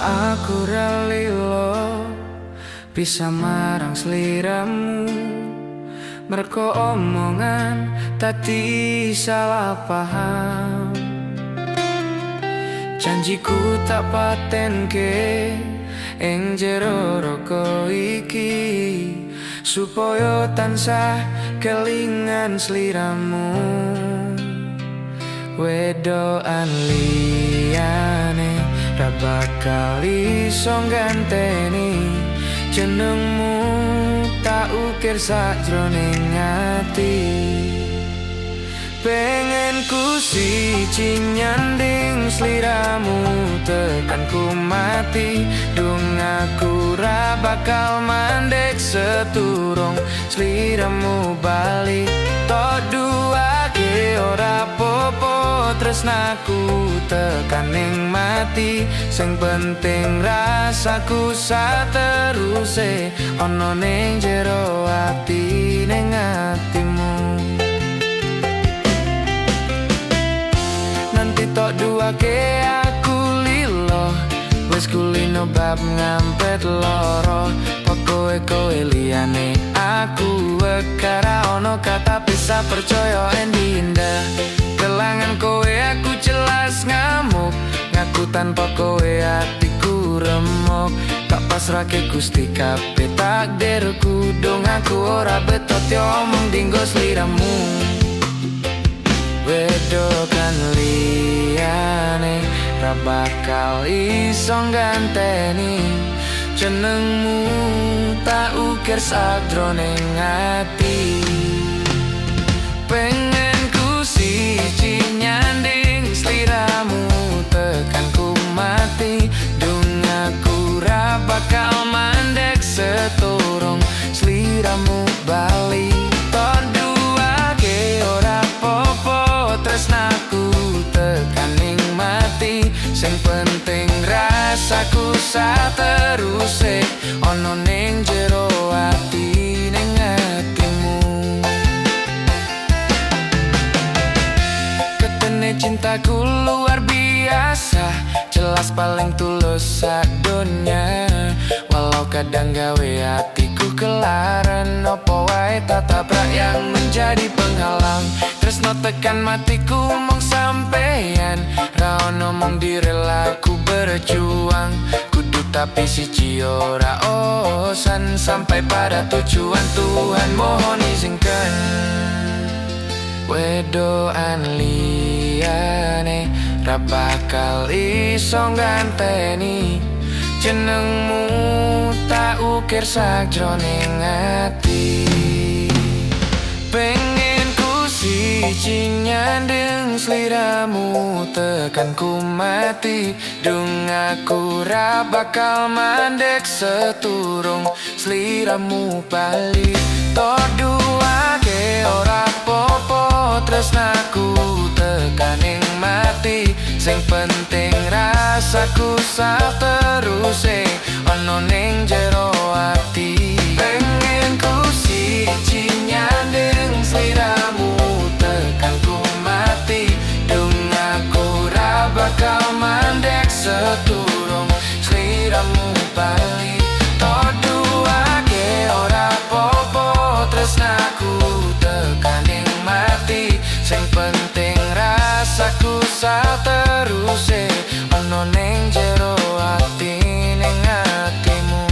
Aku ralilo bisa marang sliramu, merko omongan tadi salah paham. Janjiku tak patenke ing jero roko iki, supaya tansah kelingan sliramu. Wedoan liyane ra bakal iso ganteni jenengmu, tak ukir sakjroning ati. Pengen ku siji nyanding sliramu, tekan ku mati. Dung aku ra bakal mandek seturung sliramu bali. Tok duake ora popo tresnaku tekan ning mati. Sing penting rasaku sateruse ono ning jero ati, ning atimu. Nanti tok duake aku lilo, wis kulino bab ngampet loro. Pokoke kowe liyane aku wekara ono kata pisah percaya endinda. Kelangan kowe aku jelas ngamuk, ngaku tanpa kowe hatiku remuk. Tak pasrahke Gusti kabeh takdirku, dong aku ora betot yo omong dinggo sliramu. Wedokan liyane ra bakal iso ganteni jenengmu, tak ukir sakjroning ati. Pengen ku siji nyanding sliramu, tekan ku mati. Dung aku ra bakal mandek seturung sliramu bali. Tok duake ora popo tresnaku tekan ning mati. Sing penting rasaku sateruse ono ning jero ati, ning atimu. Ketene cintaku luar biasa, jelas paling tulus sadonya. Walau kadang gawe hatiku kelaran, opo wae tatabrak yang menjadi penghalang. Tresno tekan matiku mong sampeyan, ra ono mong direlaku berjuang. Kudu tapi siji ora osan, sampai pada tujuan Tuhan mohon izinkan. Wedoan liyane ra bakal iso ganteni jenengmu, tak ukir sakjroning ati. Pengen ku siji nyandeng sliramu, tekan ku mati. Dung aku ra bakal mandek seturung sliramu bali. Tok duake ora popo tresnaku tekan ning mati. Sing penting rasaku sateruse ono ning jero ati. Pengen ku siji nyandeng sliramu, tekan ku mati. Dung aku ra bakal mandek seturung sliramu bali. Tok duake ora popo tresnaku tekan ning mati. Sing penting rasaku sateruse ono ning jero ati, ning atimu.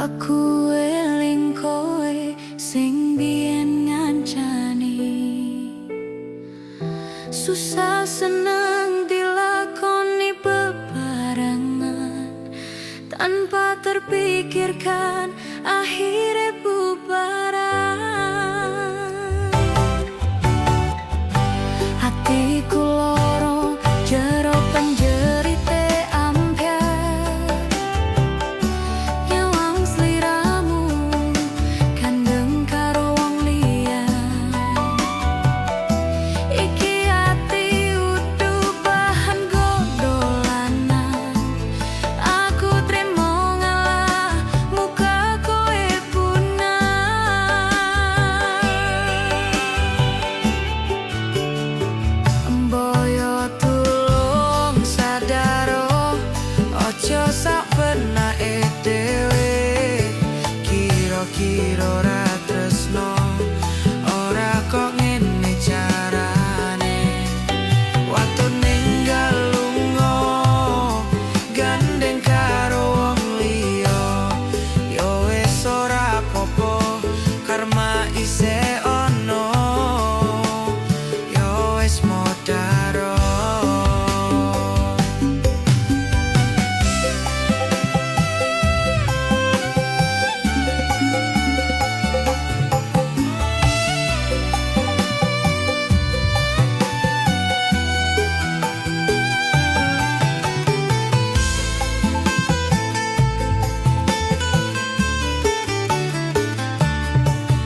Aku eling kowe sing biyen ngancani, susah senang dilakoni bebarengan tanpa terpikirkan akhirnya bubar. kira ora tresno, ora kok ngene carane. Waktu ninggal lunga gandeng karo wong liya, yo wis ora apa-apa, karma isih ono, yo wis modaro.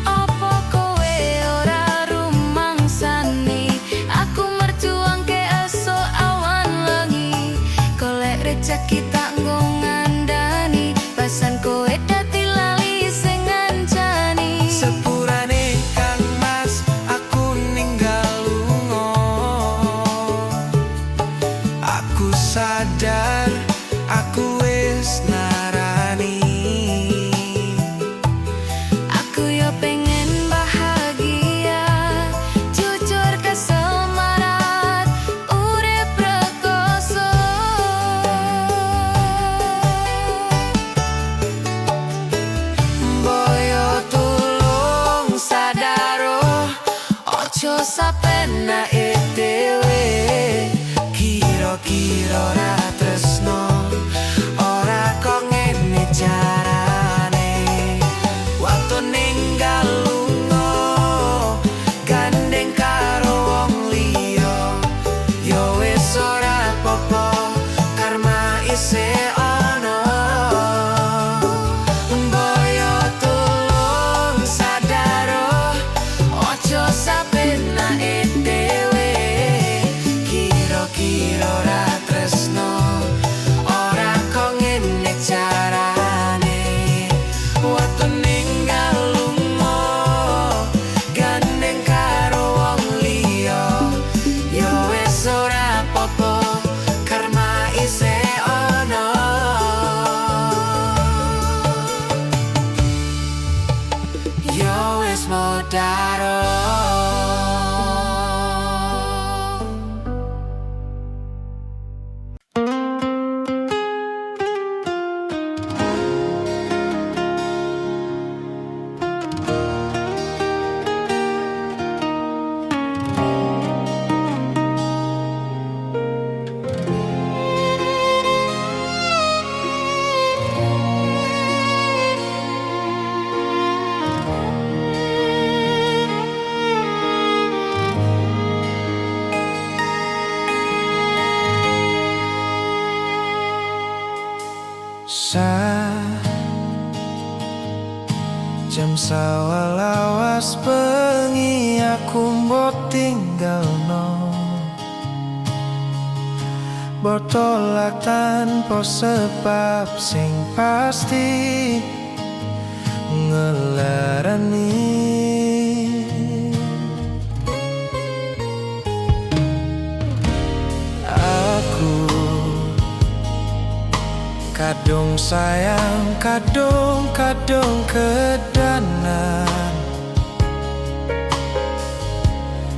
Apa kowe ora rumangsani aku merjuangke esuk awan wengi, golek rejeki tak nggo ngandani, pasan kowe dadi lali sing ngancani. Sepurane Kang Mas aku ninggal lunga, aku sadar aku wis narani. Aku yo pengen bahagia, jujur kesel marat, urip rekoso. Boyo tulung sadaro, ojo sapenake dhewe, kira-kira ora tresno, ora kok ngene carane. Waktu ninggal lunga gandeng karo wong liya, yo wis ora apa-apa, karma isih ono. Boyo tulung sadaro, ojo sapenake dhewe, kira-kira ora tresno, ora kok ngene carane. Waktu ninggal lunga gandeng karo wong liya, yo wis ora apa-apa, karma isih ono, yo wis modaro. Jam sawalawas bengi aku mbok tinggalno, botolak tanpa sebab sing pasti ngelarani. Aku kadung sayang, kadung kedanan,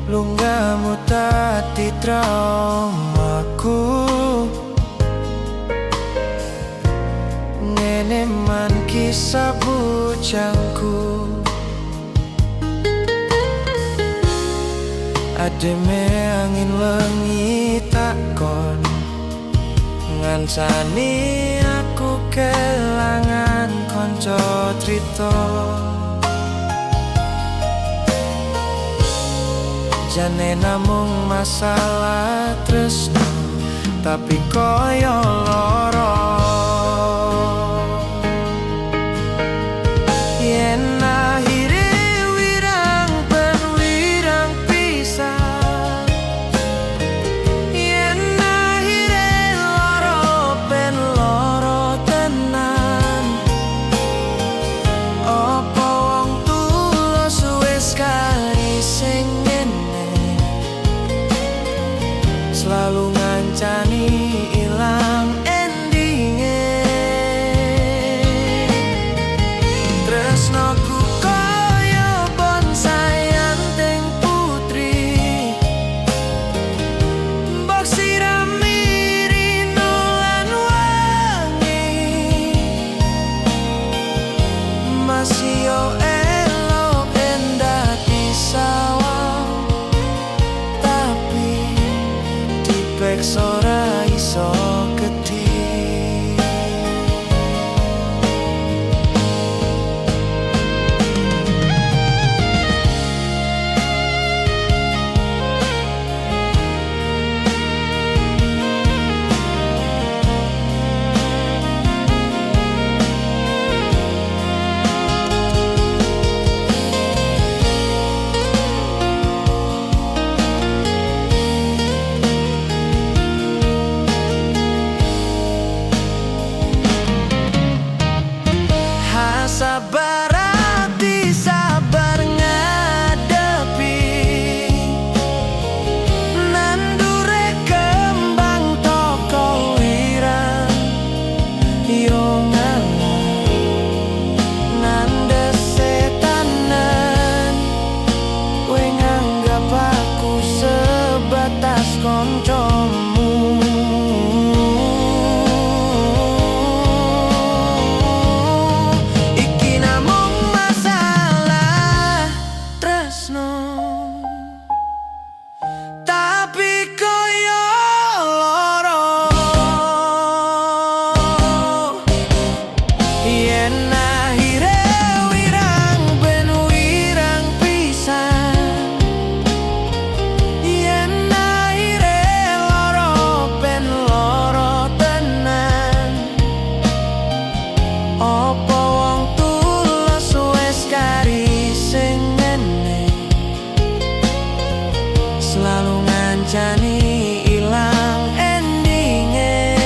lunggamu tadi traumaku, ngene man kisah bujangku. Ademe angin lengi takon, ngancani aku kelangan konco trito. Jane namung masalah tresno, tapi koyo loro. Yen akhire wirang ben wirang pisah, yen akhire loro ben loro tenan. Apa wong tulus wis kali sing selalu ngancani ilang masih yo elok endah disawang, tapi dipeksa ora iso gedhi. Sabar hati, sabar ngadepi nandure kembang toko wirang yo ngalah nande setanan, kowe nganggap aku sebatas koncomu. Tapi koyo loro yen akhire wirang ben wirang pisan, yen akhire loro ben loro tenan. Apa wong tulus wis kari sing ngene selalu ngancani ilang endinge.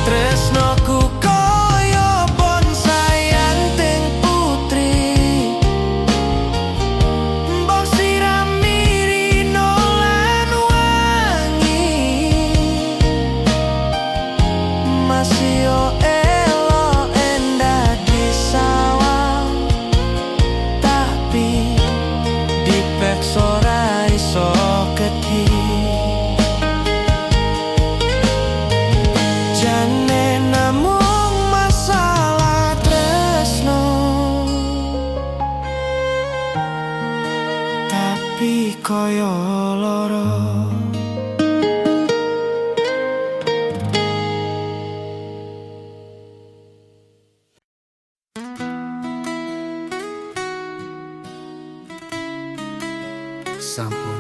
Tresnoku koyo bonsai anteng putri, mbok sirami rino lan wangi, masih yo elok endah disawang, tapi dipeksa ora iso gedhi. Jane namung masalah tresno, tapi koyo loro. Sampun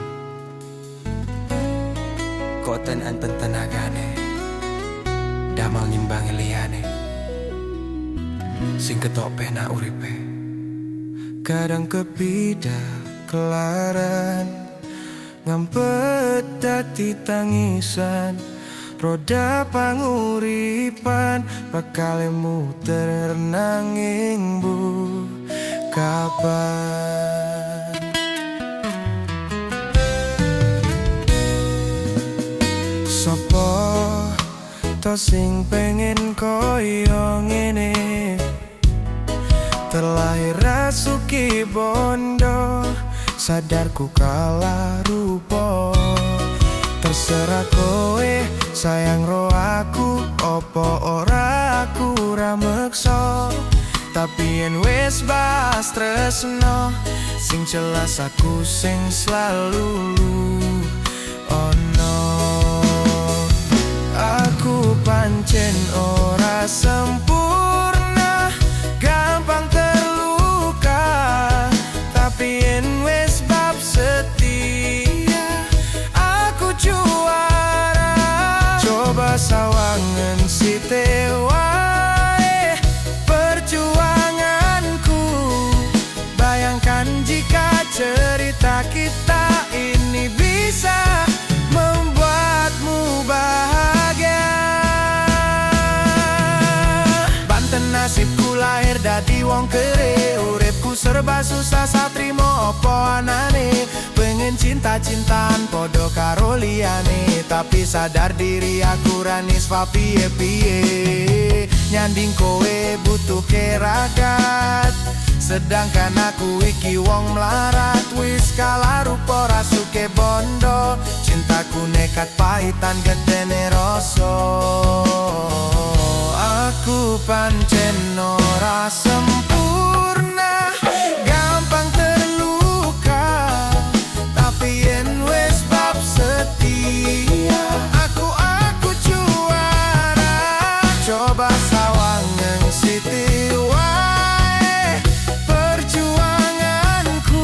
koten anten tenagane damal nimbangi liyane sing ketok penak uripe. Kadang kepidak kelaran ngampet dadi tangisan, roda panguripan bakal muter nanging bu kapan. Sopo to sing pengen koyo ngene, terlahir rasuki bondo, sadarku kalah rupo. Terserah kowe sayang ro aku, opo ora aku ra meksa. Tapi yen wis bahas tresno, sing jelas aku sing selalu ono. Aku pancen ora sempurna, gampang terluka, tapi yen wis bab setia, aku juara. Coba sawangan site wae perjuanganku, bayangkan jika cerita kita ini bisa membuatmu bahagia. Banten nasibku lahir dadi wong kere, uripku serba susah satrimo opo anane. Pengen cinta-cintaan podo karo liyane, tapi sadar diri aku ranis fa piye-piye. Nyanding kowe butuh keragat, sedangkan aku iki wong melarat. Wis kalah rupa rasuke bos tondo, cintaku nekat pahitan gedene rasa. Aku pancen ora sempurna, gampang terluka, tapi yen wis bab setia, aku juara. Coba sawangan siti wae perjuanganku,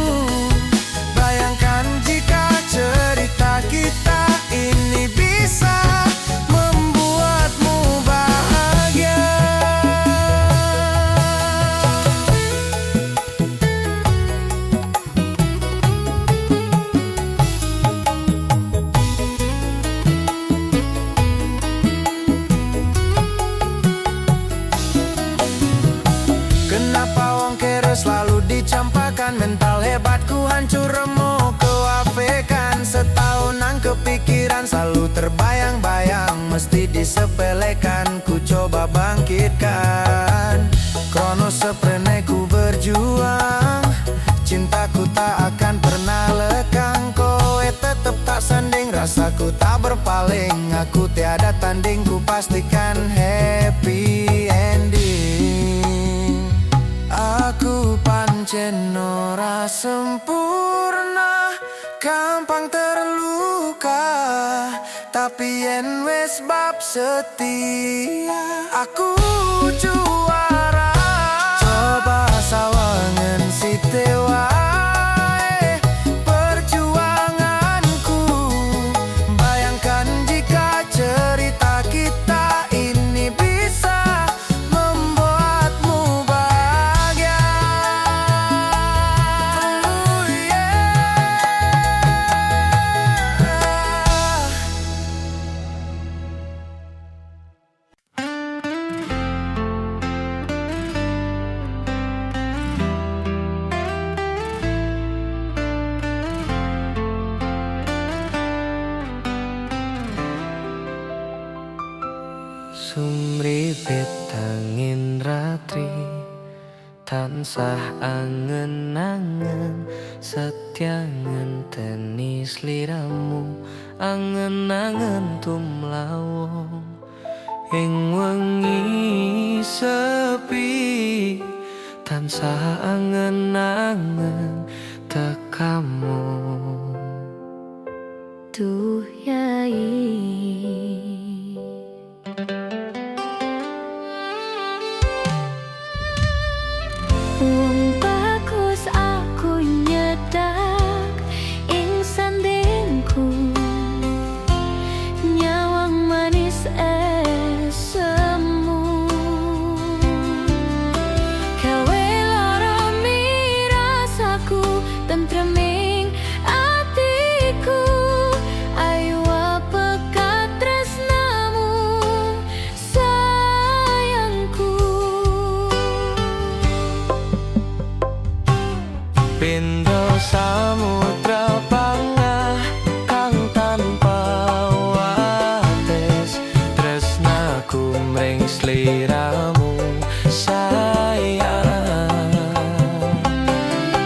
bayangkan jika cerita kita ini bisa membuatmu bahagia. Kenapa wong kere selalu dicampakan, mental hebatku hancur remuk kewapekan. Setahun nang kepikiran selalu terbayang-bayang, mesti disepelekan, ku coba bangkitkan. Krono seprene ku berjuang, cintaku tak akan pernah lekang. Kowe tetep tak sanding, rasaku tak berpaling, aku tiada tanding, ku pastikan happy ending. Aku pancen ora sempurna, gampang terluka, tapi yen wis bab setia, aku juara. Coba sawangan siti wae perjuanganku, bayangkan jika cerita kita ini bisa membuatmu bahagia. Oh yeah. Sumripit angin ratri, tansah angen-angen, setya ngenteni sliramu, angen-angen tumlawong. Ing wengi sepi, tansah angen-angen tekamu. Duh yai, wong bagus aku nyedak ing sandingku, nyawang manis semu. Kowe lara mirasaku, tentreming atiku, ayo pekat tresnamu sayangku. Pindho samudra pangah kang tanpa wates, tresnaku mring sliramu sayang.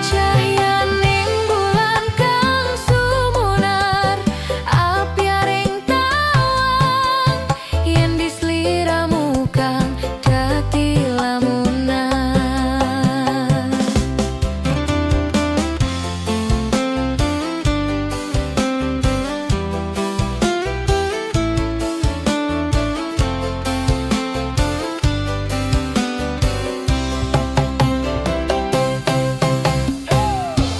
Cahyaning bulan kang sumunar, apiaring tawang, yen di sliramu kang dadi lamunan.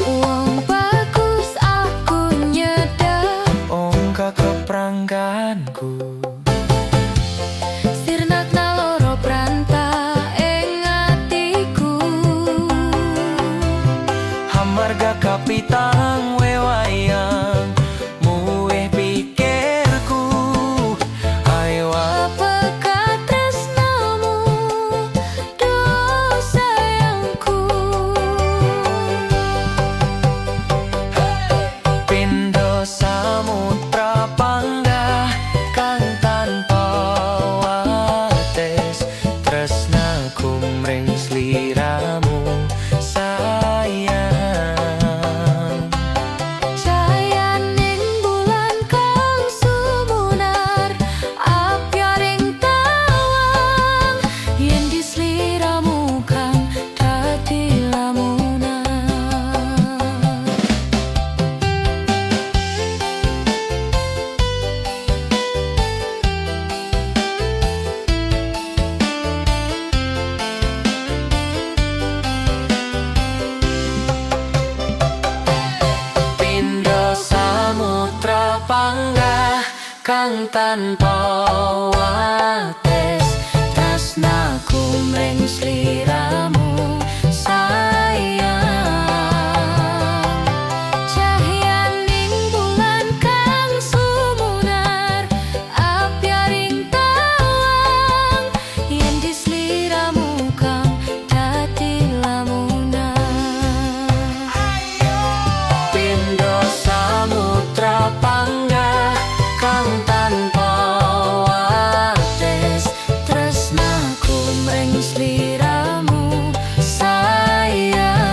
Wong bagus aku nyedak Ongka keprangganku, sirnak naloro pranta ing atiku. hamarga kapitang wewayang muweh pikirku, ayo Pekat tresnamu, do sayangku. pindho samudra panggah kang tanpa wates, tresnaku mring sliramu sayang. Cahyaning kang tanpa wates, tresnaku mring sliramu sayang. Cahyaning bulan kang sumunar apyaring tawang, yen di sliramu kang dadi lamunan. Pindho samudra panggah kang tanpa wates, Tresnaku mring sliramu sayang.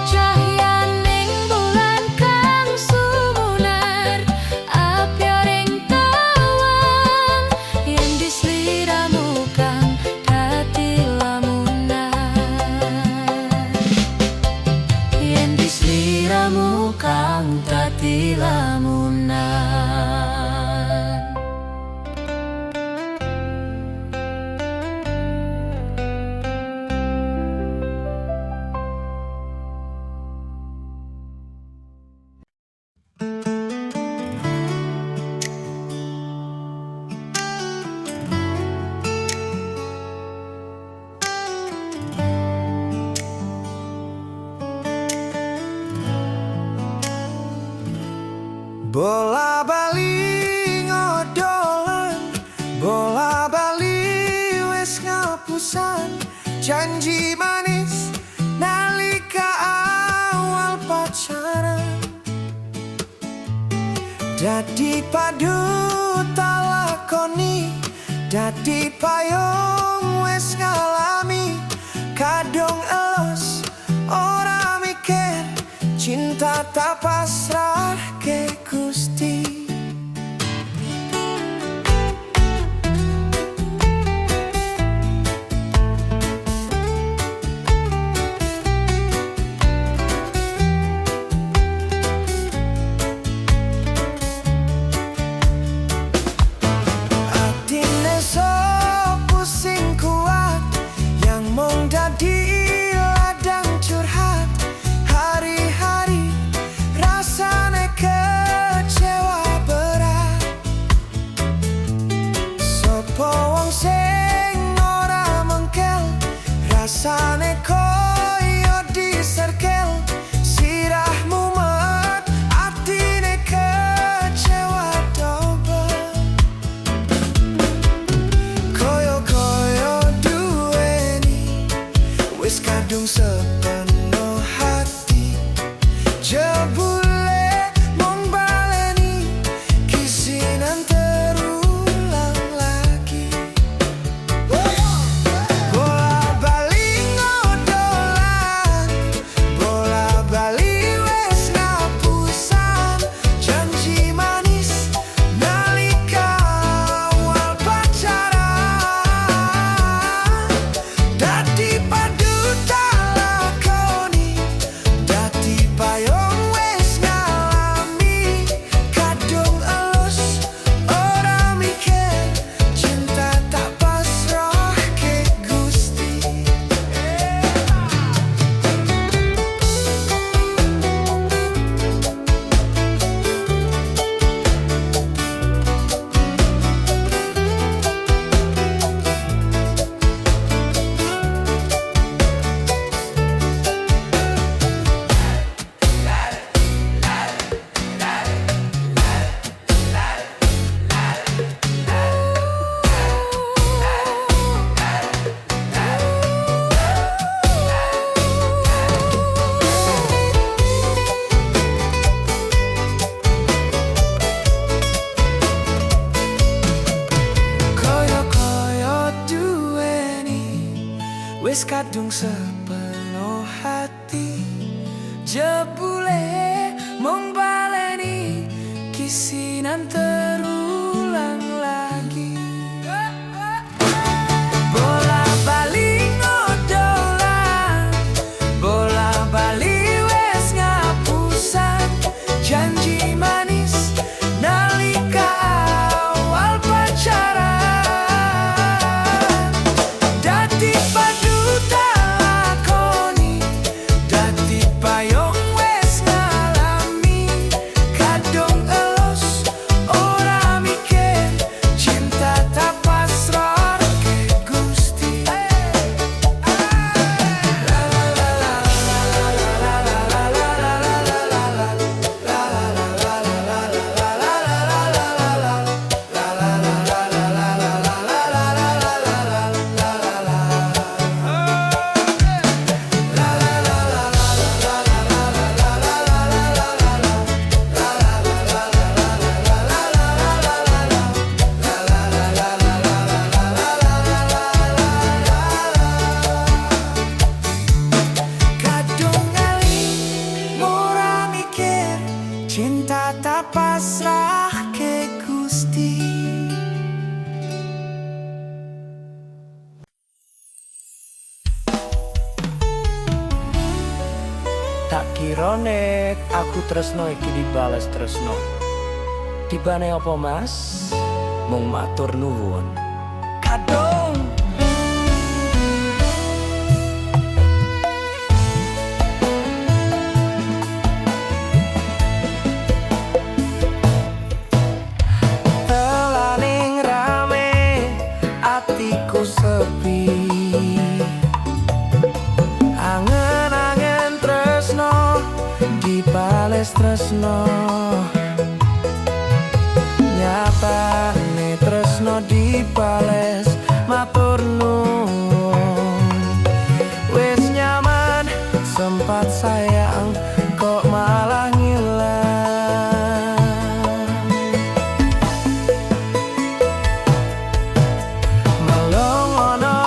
Cahyaning bulan kang sumunar apyaring tawang, yen di sliramu kang dadi lamunan. Yen di sliramu kang dadi lamunan. Bola bali ngodolan, bola bali wis ngapusan, janji manis nalika awal pacaran. Dadi padu talakoni, dadi payung wis ngalami, kadung elos ora mikir, cinta tak pasrah ke Gusti. Atine so pusing kuat, yang mung dadi ladang curhat. Hari-hari rasane kecewa berat. Sopo wong sing ora mengkel, rasane koyo diserkel. Sirah mumet, atine kecewa dobel. Koyo-koyo duweni, wis kadung sepenuh hati. Jebule mung baleni, kisinan terulang lagi. Bola bali ngodolan, bola bali wis ngapusan, janji manis nalika awal pacaran. Dadi padu talakoni, dadi payung wis ngalami, kadung elus ora mikir, cinta tak pasrah ke Gusti. Koyo-koyo duweni, wis kadung sepenuh hati. Jebule mung baleni, kisinan terulang lagi. Bola bali ngodolan, bola bali wis ngapusan, janji manis nalika awal pacaran. Dadi padu talakoni, dadi payung wis ngalami. Tak kira nek aku tresno iki dibales tresno. Tibane apa mas? Mung matur nuwun. Kadung telaning rame atiku sepi. Angen-angen tresno dibales tresno. Nyatane tresno dibales matur nuwun. Wis nyaman sempat sayang kok malah ngilang. Melong ono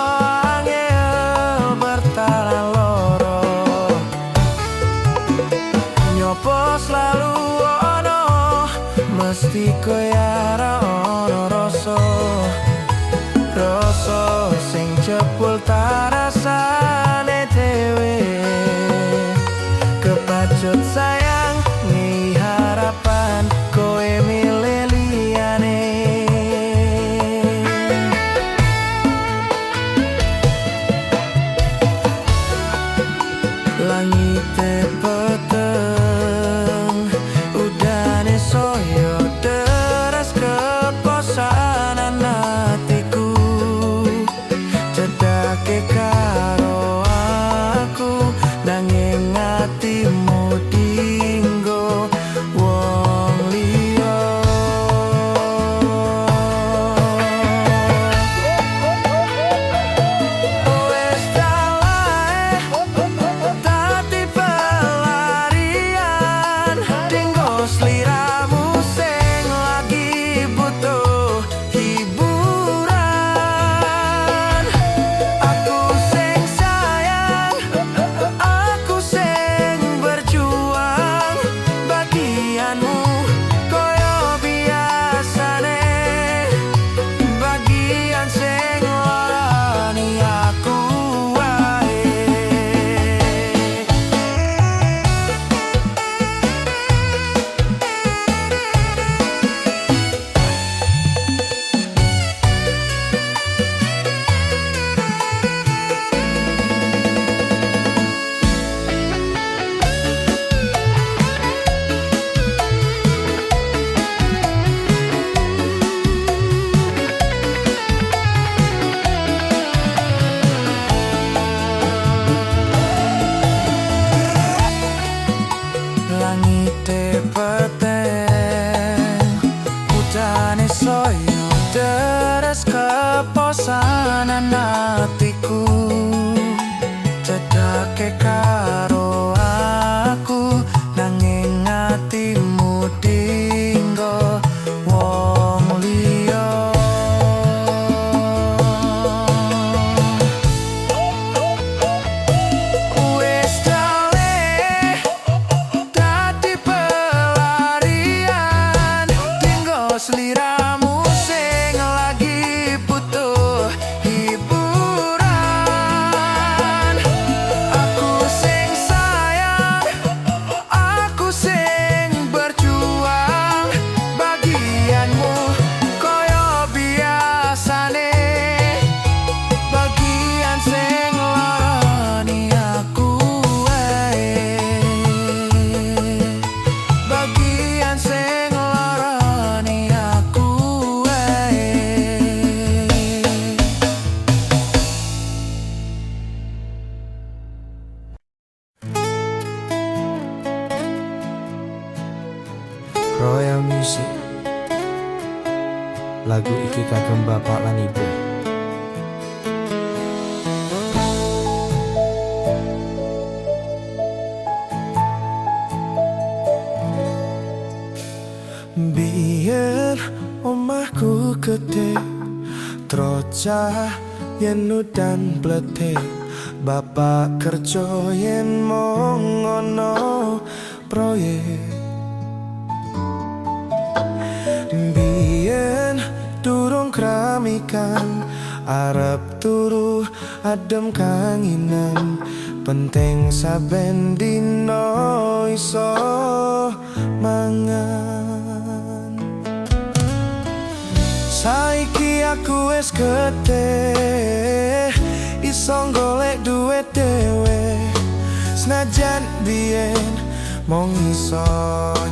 angel bertalan loro. Nyopo selalu ono mesti koyara ono rasa. Rasa sing jebul tarasane dhewe. Kepacut sayang ngi harapan kowe milih liyane. Langite peteng udane soyo deras keposanan hatiku. Cedake karo aku nanging atimu dinggo wong liya. Wes dalae dadi pelarian dinggo sliramu sing lagi butuh hiburan. Aku sing sayang, aku sing berjuang. Bagianmu koyo biasane. Bagian sing larani aku wae. Langite peteng udane soyo deres keposanan hatiku. Cedake karo aku nanging atimu dinggo wong liya. Wis dale dadi pelarian dinggo sliramu sing lagi butuh hiburan. Aku sing sayang, aku sing berjuang. Bagianmu koyo biasane. Bagian sing larani aku wae. Bagian sing larani aku wae. Royal Music. Lagu iki kagem bapak lan ibu. Biyen omahku gede trocah yen udan bletik. Bapak kerja yen mung ono proyek. Biyen durung kramikan arep turu adem kanginan. penting saben dino iso mangan. Saiki aku wis gedhe, iso golek duit dhewe. Senajan biyen mong iso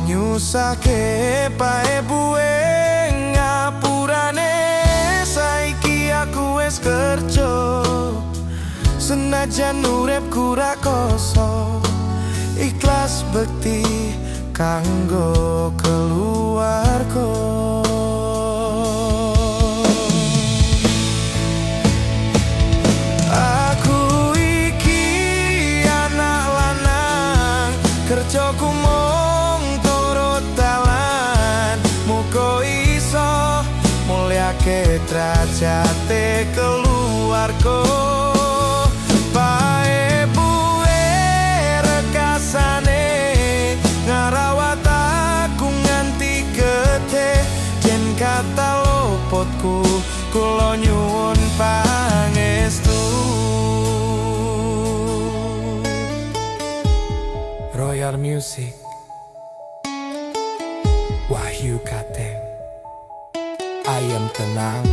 nyusake pae buwe ngapurane. Saiki aku wis kerja, senajan uripku ra koso, ikhlas bekti kanggo keluarga. Aku iki anak lanang, kerjaku mung turut dalan. Muga iso mulyake derajate keluarga. Bae buwe rekasane ngarawat aku nganti gedhe. Yen kata luputku kula nyuwun pangestu. Royal Music, Wahyu Kateng, Ayam Tenang.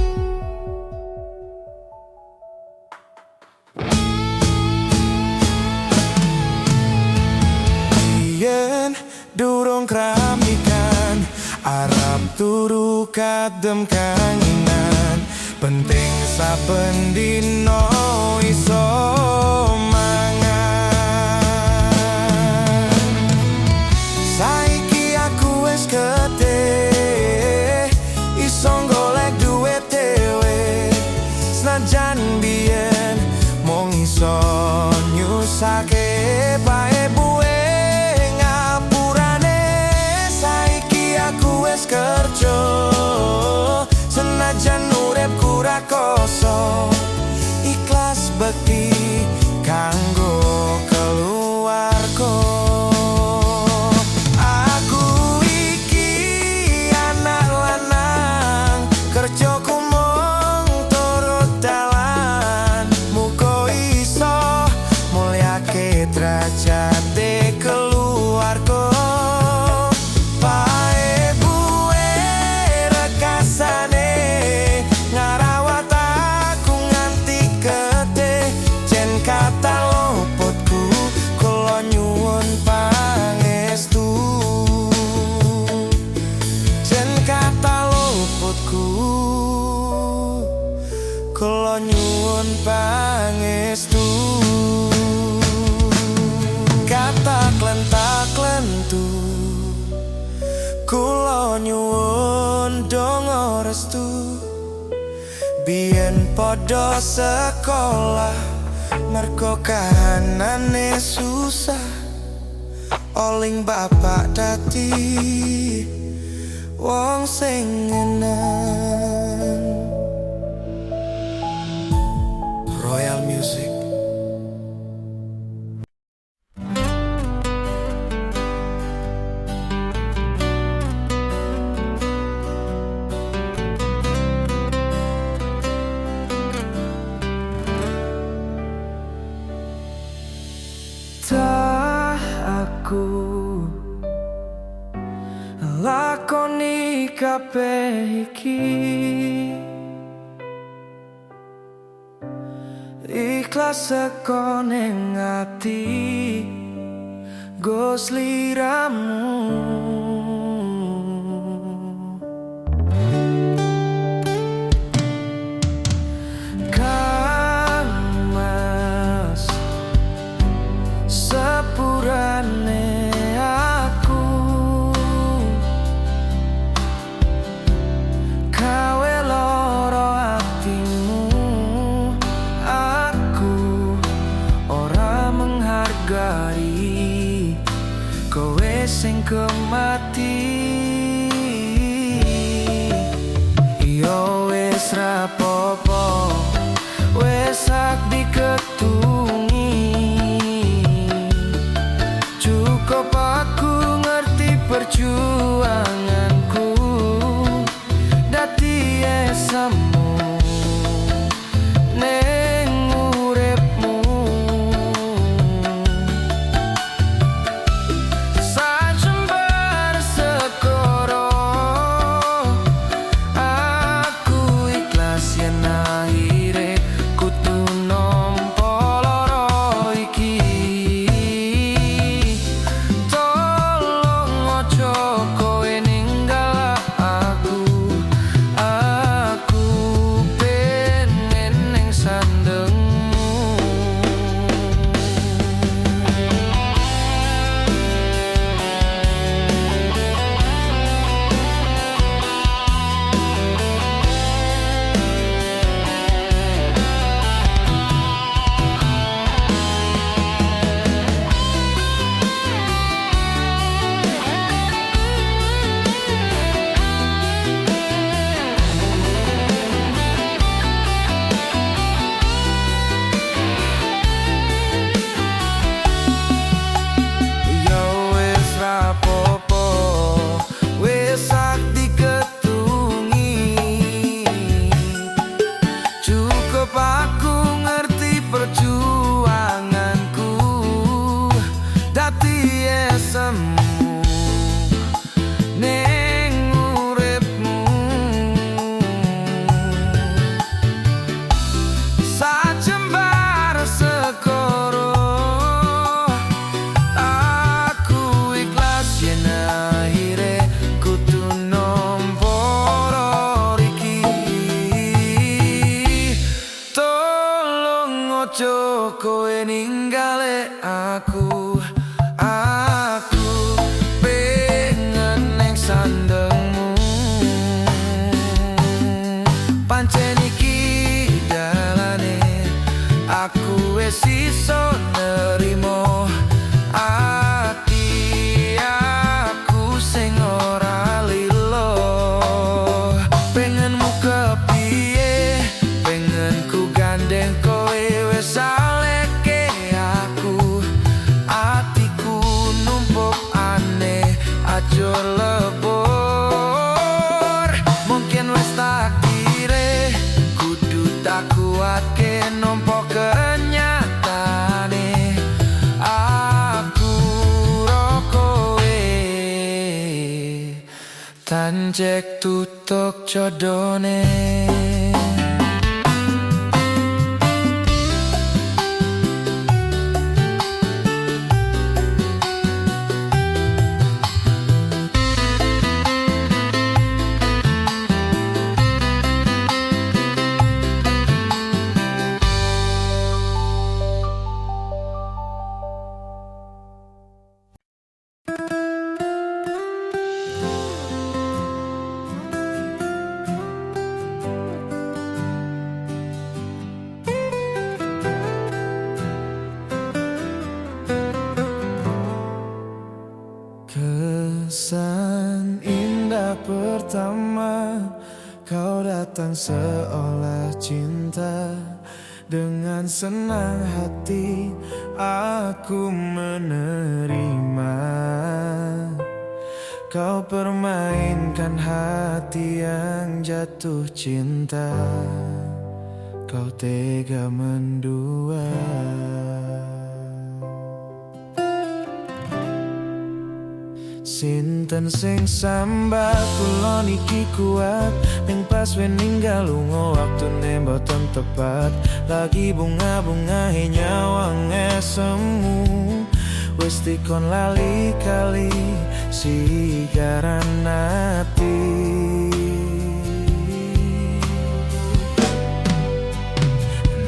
Yen durung kramikan, arep turu kadem kangenan. Penting saben dino iso mangan. Saiki aku wis gedhe, iso golek duit dhewe. Senajan biyen mung iso nyusake pae buwe ngapurane. Saiki aku wis kerja, senajan uripku ra koso, ikhlas bekti kanggo keluarga. Aku iki anak lanang, kerjaku mung turut dalan. Muga iso mulyake derajate keluarga. Pae buwe rekasane ngarawat aku nganti gedhe. Jen kata luputku kula nyuwun pangestu. Jen kata luputku kula nyuwun pangestu. Kata klentak-klentu kula nyuwun donga restu. Biyen padha sekolah, mergo kahanane susah. Oling bapak dadi wong sing ngenang. Royal Music. Aku lakoni kabeh iki, ikhlas saka ning ati go sliramu. Sepurane aku kawe loro atimu. Aku ora menghargai kowe sing kemati. Yo wis rapopo, wis sak diketungi. Cukup aku ngerti perjuanganku, dadi esamu ning uripmu. podo kowe ninggale aku. Aku pengen neng sandengmu. Pancen iki dalane aku wis iso nerimo. Ati aku sing ora lilo. Pengenmu kepiye, pengen ku gandeng kowe wis saleke aku. Atiku numpuk aneh aja lebur. Mungkin wis takdire kudu tak kuatke nompo kenyataane. Aku ro kowe tanjek tutuk jodone. Kesan indah pertama, kau datang seolah cinta. Dengan senang hati aku menerima. Kau permainkan hati yang jatuh cinta. Kau tega mendua. Sinten sing sambah kula niki kuat, ning pas we ninggal lunga waktune mboten tepat. Lagi bunga-bunga nyawang semu, wis dikon lali kali sigaran ati.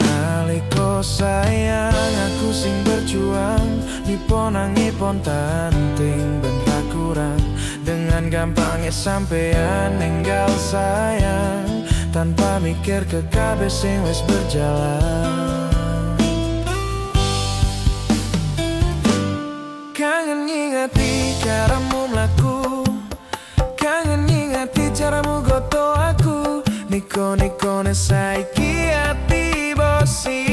Naliko sayang aku sing berjuang, nipon nangipon tanting ben kurang. Dengan gampangnya sampean ninggal sayang, tanpa mikir ke kabeh sing wis berjalan. Kangen ngingati caramu mlaku, kangen ngingati caramu goto aku. Niko saiki ati bosi.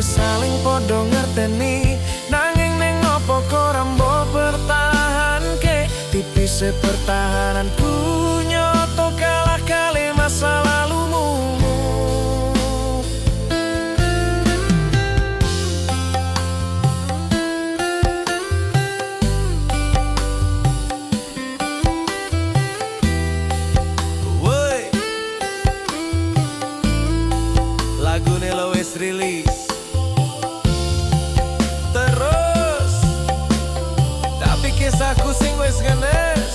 Saling podo ngerteni, nanging neng opo korambo pertahanke. Tipis pertahananku nyoto kalah kali masa lalumu. Woi, lagune lo wis rilis. Kisahku sing wis ngenes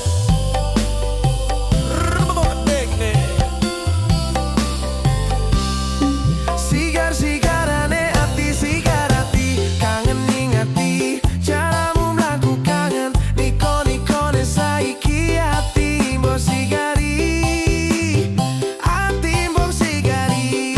sigar-sigarane ati sigarati. Kangen ngingati caramu mlaku, kangen niko-nikone saiki ati mbok sigari. Ati mbok sigari.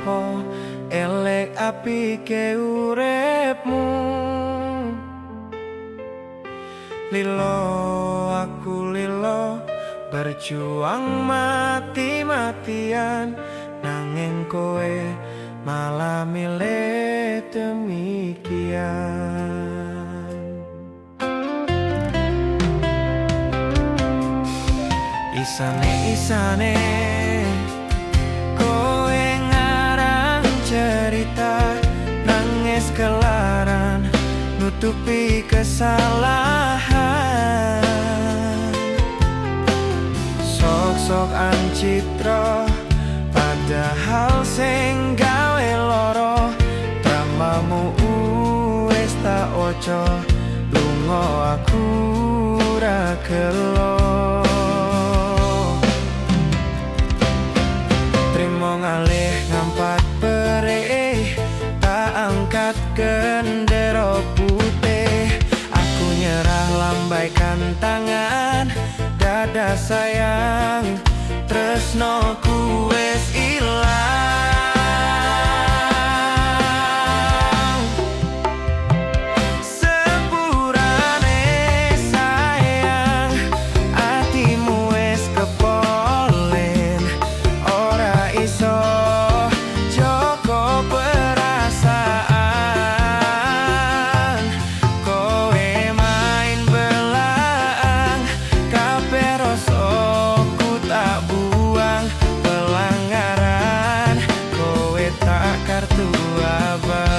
opo elek apike uripmu. Lilo aku lilo berjuang mati-matian, nanging kowe malah milih demikian. Isane kowe ngarang cerita, nangis kelaran nutupi kesalahan. Sok-sok ancitra padahal sing gawe loro, dramamu wis tak ojo, lunga aku ra gelo. Trimo ngalih ngampat perih, tak angkat gendera putih. Aku nyerah lambaikan tangan, dada sayang, tresnoku wis ilang. Sepurane sayang, atimu wis kepolen, ora iso joko perasaan. Kowe main belang, kabeh rasaku tak buang. Pelanggaran, kowe tak kartu abang.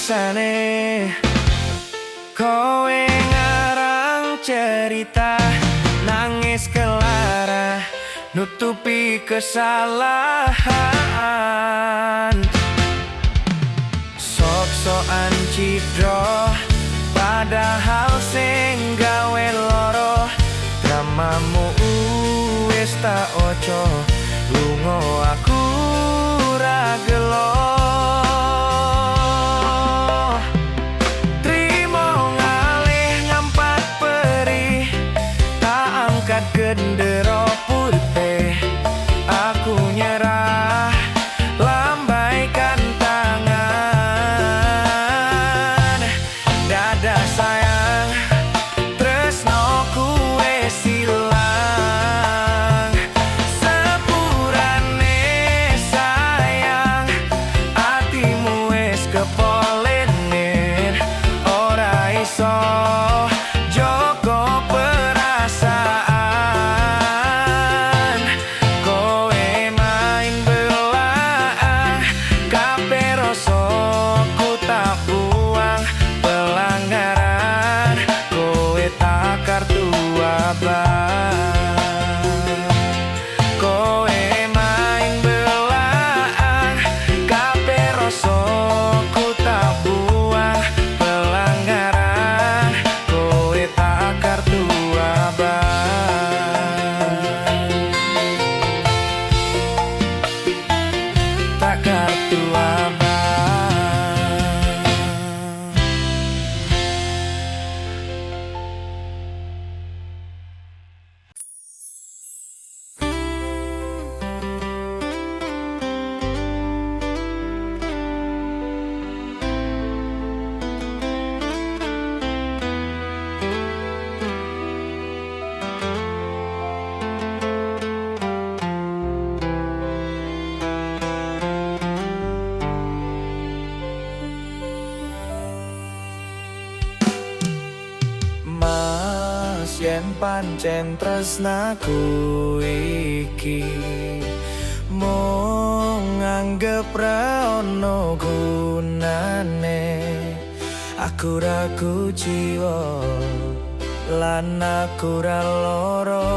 Isane kowe ngarang cerita, nangis kelara nutupi kesalahan. Sok-sokan cidro padahal sing gawe loro, dramamu wis tak ojo, lunga aku ra gelo. Gendera putih, aku nyerah lambaikan tangan, dada sayang, tresnoku wis ilang. Sepurane sayang, atimu wis kepolenin, ora iso joko perasaan. Kowe main belang, kabeh rasaku tak buang. Pelanggaran, kowe tak kartu abang. Tak kartu abang. Yen pancen tresnaku iki mung nganggep ra ono gunane, aku ra kuciwa lan aku ra lara.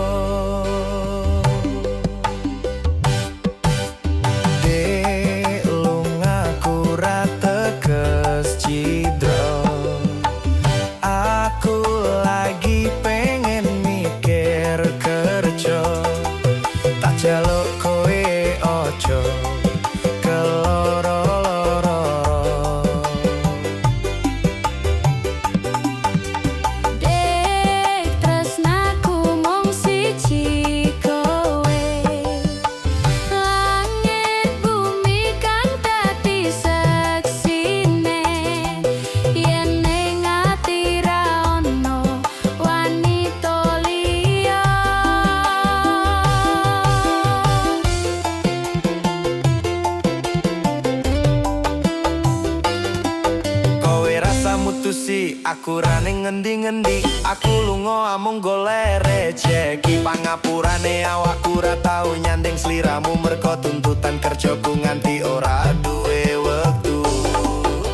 mutusi aku rane ngendi-ngendi. Aku lunga amung golek rejeki. Pangapurane awakku ra tau nyanding sliramu, merko tuntutan kerjaku nganti ora duwe wektu.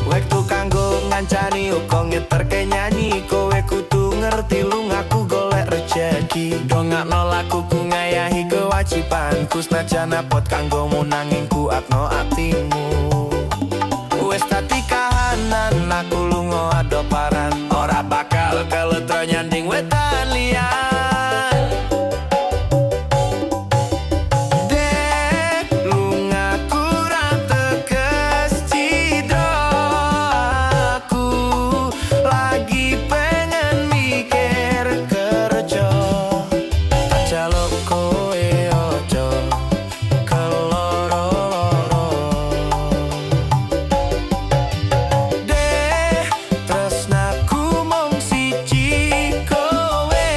Wektu kanggo ngancani uga ngeterke nyanyi. Kowe kudu ngerti lungaku golek rejeki. Dongakno lakuku ngayahi kewajibanku, senajan apot kanggomu nanging kuatno atimu. Wes tadi kahanan aku lunga ado paran, ora bakal keletro nyanding wetan liyan. Dek lungaku ra teges cidro, aku lagi pengen mikir kerja. Tak jaluk kowe ojo keloro-loro. Dek tresnaku mung siji kowe,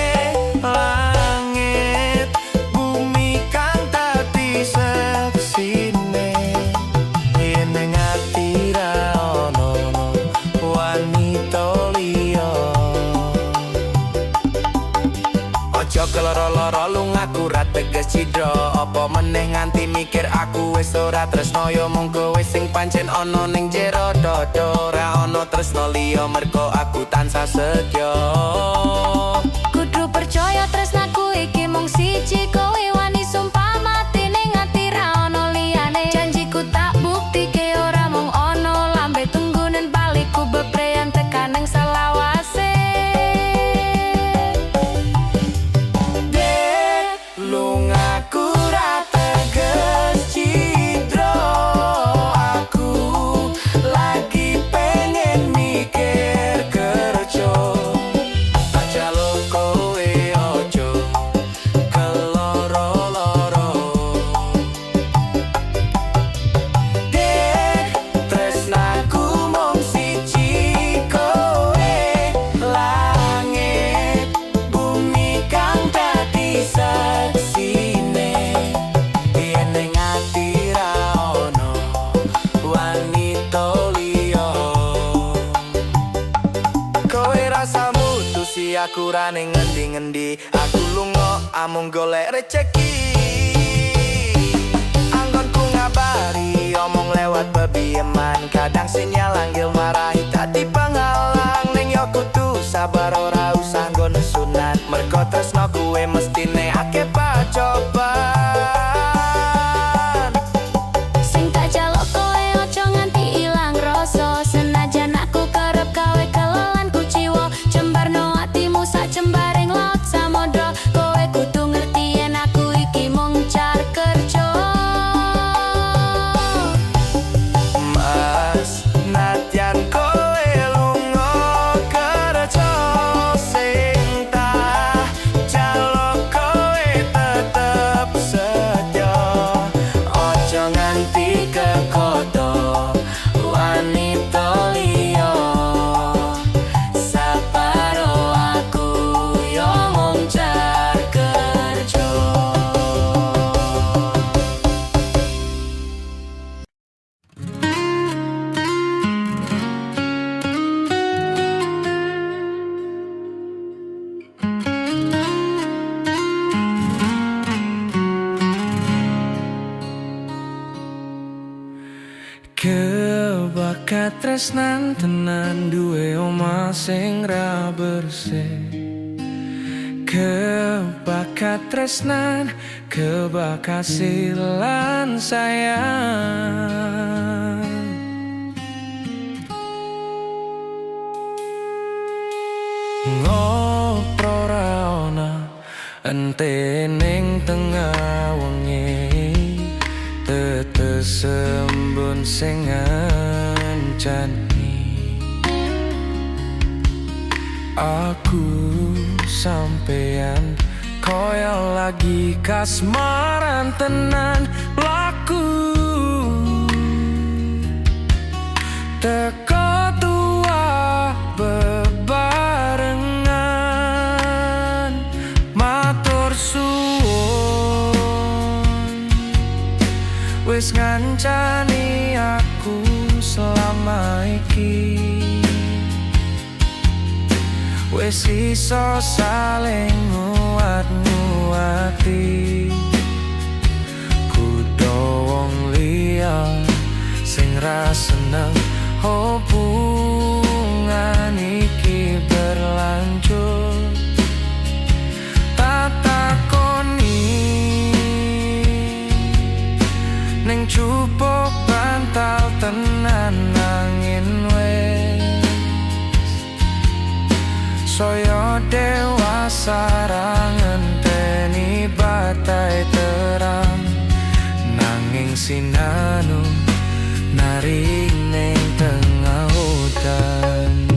langit bumi kang dadi seksine. Yen ning ati ra ono wanita liya. Ojo keloro-loro lungaku ra teges cidro. Apa meneh nganti mikir aku wis ora tresno, yo mung kowe sing pancen ana ning jero dodo. Ra ono tresno liya merko aku tansah setya. Kudu percaya tresnaku iki mung siji, kowe wani sumpah mati ning ati ra ono liyane. Janjiku tak buktike ora mung ono lambe tunggunen balikku bepreyan tekan ning selawase. Dek lungaku ra teges cidro, aku lagi pengen mikir kerja. Tak jaluk kowe ojo keloro-loro. Dek tresnaku mung siji kowe, langit bumi kang dadi seksine. Yen ning ati ra ono wanita liya. Kowe rasa mutusi aku ra ning ngendi-ngendi. Aku lunga amung golek rejeki. Anggonku ngabari omong lewat bebieman. Kadang sinyal anggil marahi dadi penghalang. Ning yo kudu sabar ora usah nggon sunat, mergo tresno kuwe mestine akeh pacobaan. Sing tak jaluk kowe ojo nganti ilang rasa, senajan aku kerep gawe kelolan kuciwa. Jembarno atimu sak jembaring laut samodra. Kowe kudu ngerti yen aku iki mung car kerja. Mas nadyan kowe lunga kerja, sing tak jaluk kowe tetep setya. Ojo nganti kekodo wanita liya. Saparo aku yo mung car kerja. Kebakat tresnan tenan duwe omah sing ra bersih. Kebakat tresnan, kebakat silan sayang. Ngopo ra ana ente ning tengah wengi, tetes embun sing ngancani. Aku sampeyan koyo lagi kasmaran tenan laku. Teko tua bebarengan, matur suwun wis ngancani aku selama iki. Wis iso saling nguat-nguati. Kudu wong liya sing ra seneng hubungan iki berlanjut. Tak takoni ning cupuk bantal tenan angin wes saya dewasa ra ngenteni batai terang nanging sinanu nari ning tengah hutan.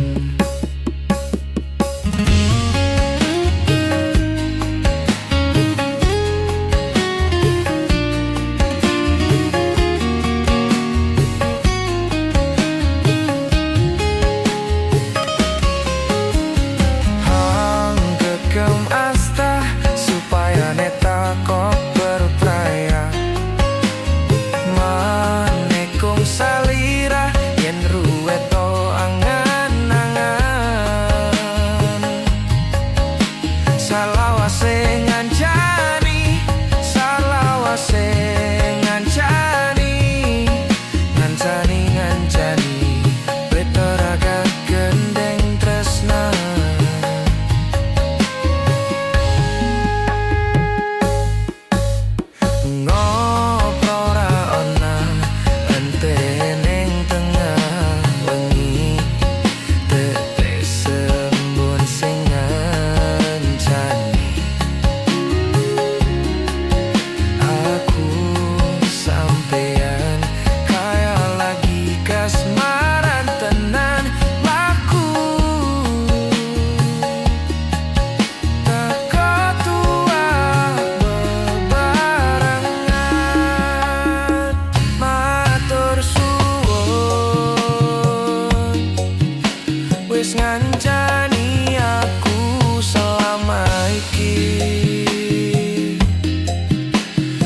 Ngancani aku selama iki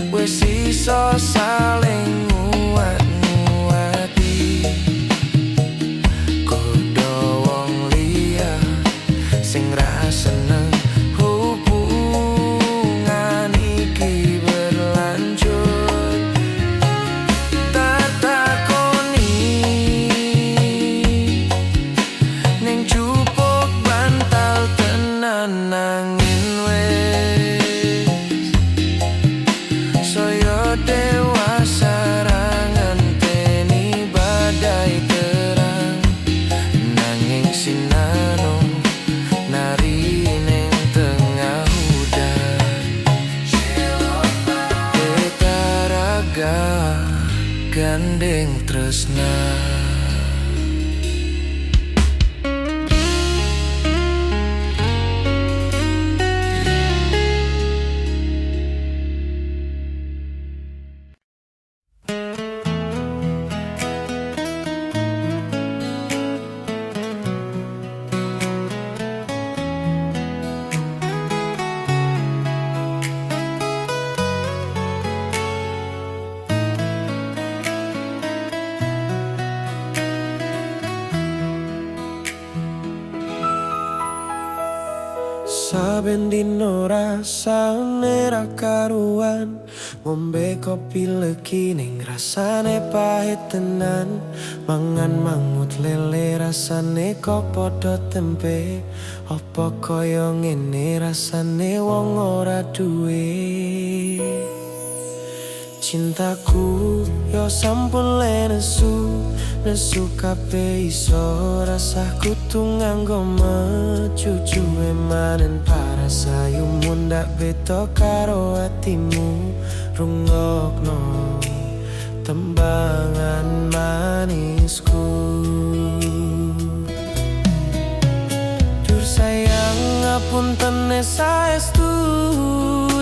wis iso saling nguat-nguati. Kudu wong liya sing ra seneng hubungan iki berlanjut. Tak takoni ning cupuk bantal tenan angin wes saya dewasa ra ngenteni badai terang nanging sinano nari ning tengah hutan. Tetaraga gandeng tresna. Saben dino rasane ra karuan, ngombe kopi legi ning rasane pahit tenan. Mangan mangut lele rasane kok padha tempe. Apa kaya ngene rasane wong ora duwe. Cintaku yo sampun lenesu, nesu kabeh iso rasaku tuh nganggo mecucu emanen parasayumu ndak beda karo atimu. Rungokno tembangan manisku. Dur sayang ngapunten saestu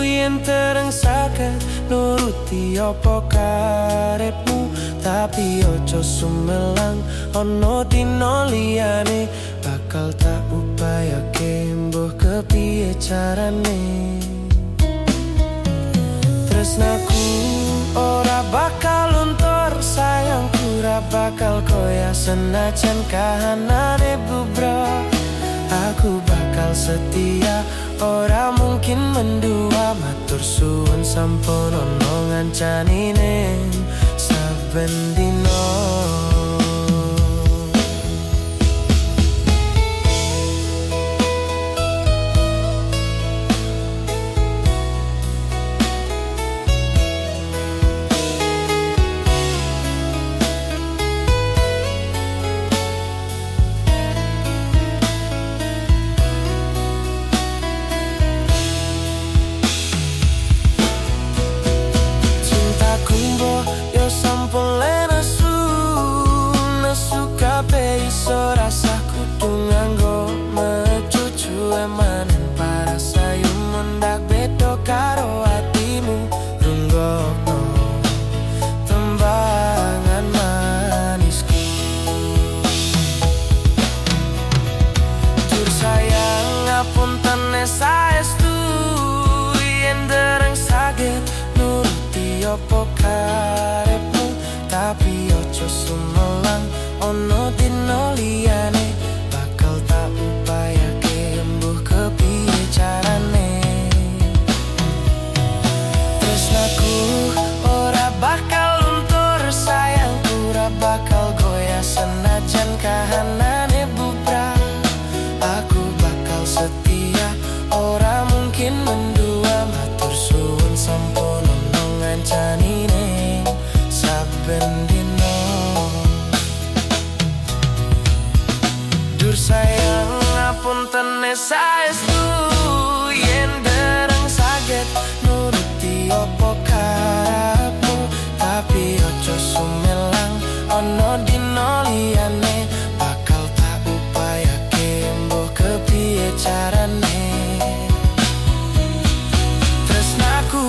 yen tereng saged nuruti apa karepmu, tapi ojo sumelang ono dino liyane bakal tak upayake mbuh kepiye carane. Tresnaku ora bakal luntur, sayangku ora bakal koya senajan kahanane bubrok. Aku bakal setia, ora mungkin mendua. Matur suwun sampun ono ngancani ning saben dina. Iso rasa kudu nganggo mecucu emanen para sayu mendak bedo karo atimu. Rungokno tembangan manisku, tur sayang ngapunten saestu yen dereng saged nuruti apa karepmu. Tapi ojo sumelang, ono dino liyane bakal tak upayake embuh kepiye carane. Tresnaku ora bakal luntur, sayangku ora bakal goyah senajan kahanane bubrah. Aku bakal setia, ora mungkin mendua. Matur suwun sampun ono ngancani ning saben dina. Dur sayang ngapunten saestu yen dereng saged nuruti apa karepmu. Tapi ojo sumelang, ono dino liyane bakal tak upayake embuh kepiye carane. Tresnaku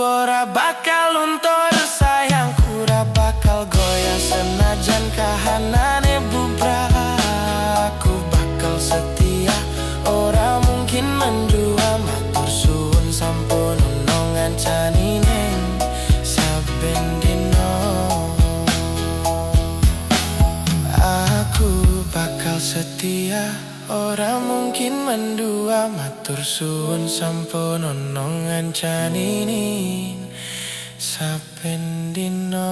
ora bakal luntur, sayangku ora bakal goyah senajan kahanane bubrah. Aku bakal setia, ora mungkin mendua. Matur suwun sampun ono ngancani ning saben dina. Aku bakal setia, ora mungkin mendua. Matur suwun sampun ono ngancani ning saben dina.